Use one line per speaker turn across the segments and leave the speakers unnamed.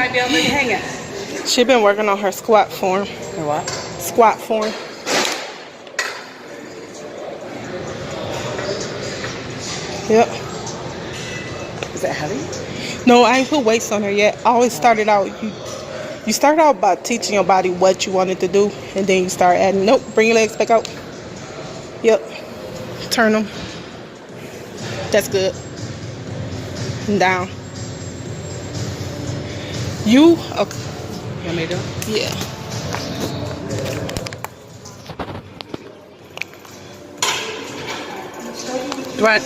might be able to hang it.
She been working on her squat form.
Her what?
Squat form. Yep.
Is it heavy?
No, I ain't put weights on her yet. I always started out, you start out by teaching your body what you wanted to do, and then you start adding. Nope, bring your legs back out. Yep. Turn them. That's good. And down. You? Okay.
You want me to do it?
Yeah.
Right.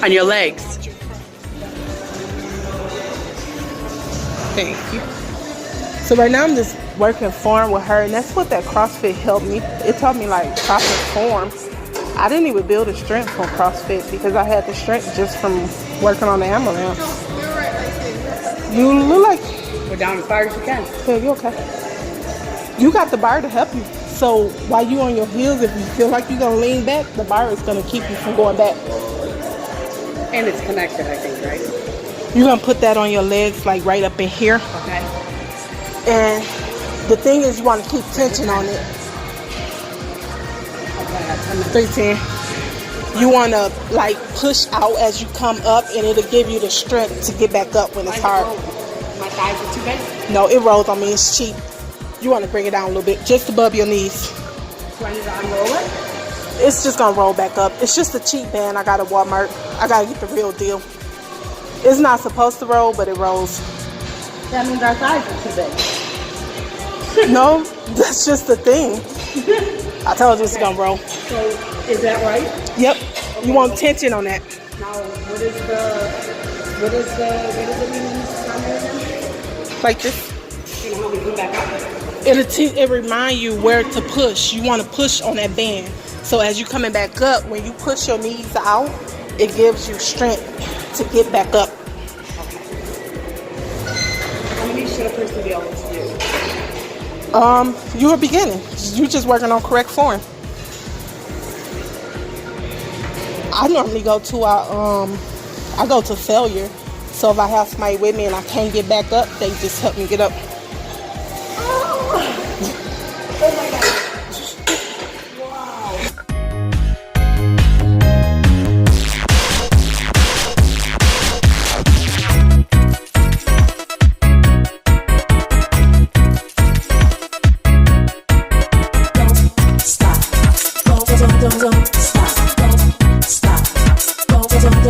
On your legs.
Thank you. So right now I'm just working form with her, and that's what that CrossFit helped me. It taught me like proper form. I didn't even build the strength from CrossFit because I had the strength just from working on the Armareion. You look like
Go down as far as you can.
yeah, you okay. You got the bar to help you. So while you on your heels, if you feel like you're gonna lean back, the bar is gonna keep you from going back.
And it's connected, I think, right?
You're gonna put that on your legs, like right up in here.
Okay.
And the thing is, you want to keep tension on it.
Okay.
310. You want to like push out as you come up, and it'll give you the strength to get back up when it's hard.
My thighs are too big.
No, it rolls on me. It's cheap. You want to bring it down a little bit, just above your knees.
Do I need to unroll it?
It's just gonna roll back up. It's just a cheap band I got at Walmart. I gotta get the real deal. It's not supposed to roll, but it rolls.
That means our thighs are too big.
No, that's just the thing. I told you it's gonna roll.
So, is that right?
Yep. You want tension on that.
Now, what does it mean on there again?
Like this.
You know how we come back up?
It remind you where to push. You want to push on that band. So as you coming back up, when you push your knees out, it gives you strength to get back up.
How many should a person be able to do?
You're beginning. You just working on correct form. I normally go to I go to failure. So if I have somebody with me and I can't get back up, they just help me get up.
Oh my God. Wow.
Don't stop. Don't stop. Don't stop. Don't stop. Don't stop.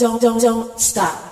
don't stop.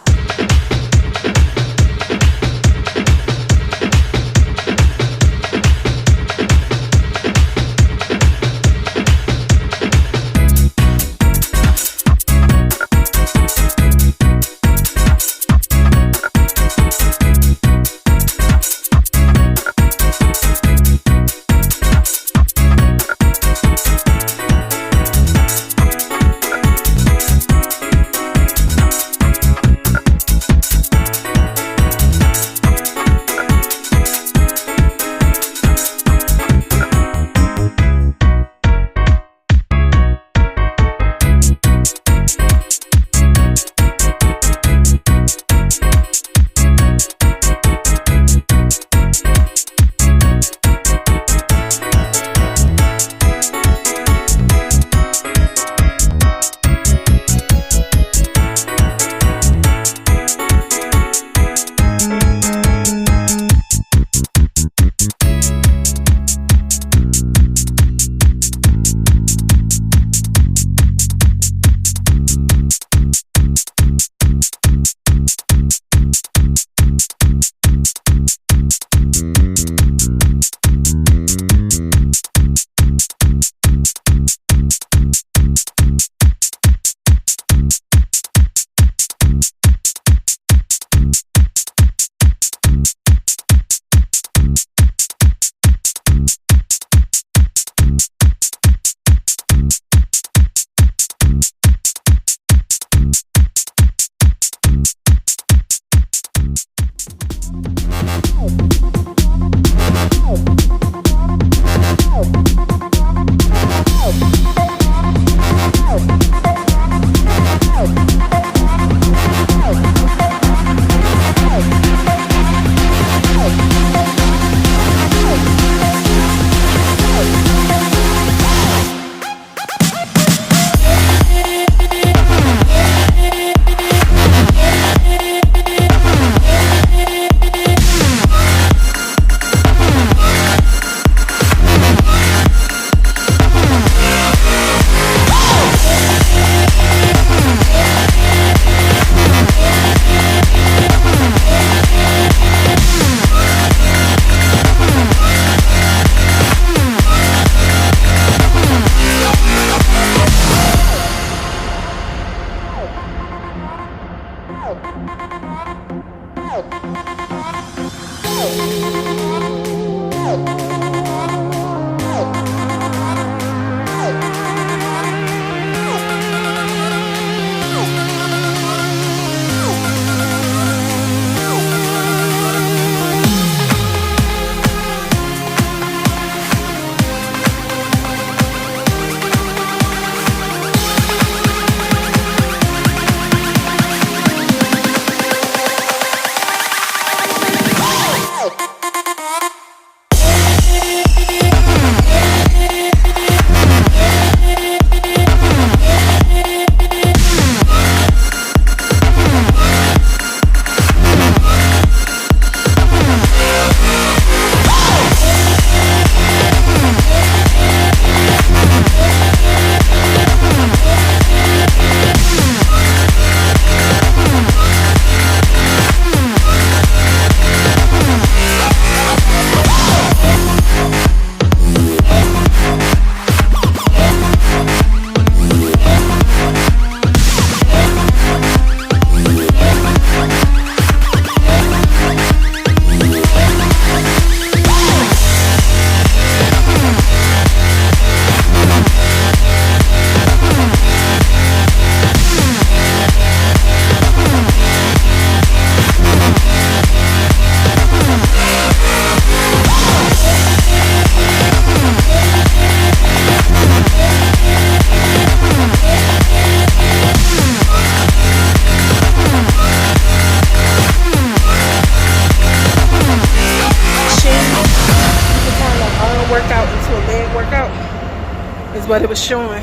What it was showing.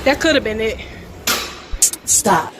That could have been it.
Stop.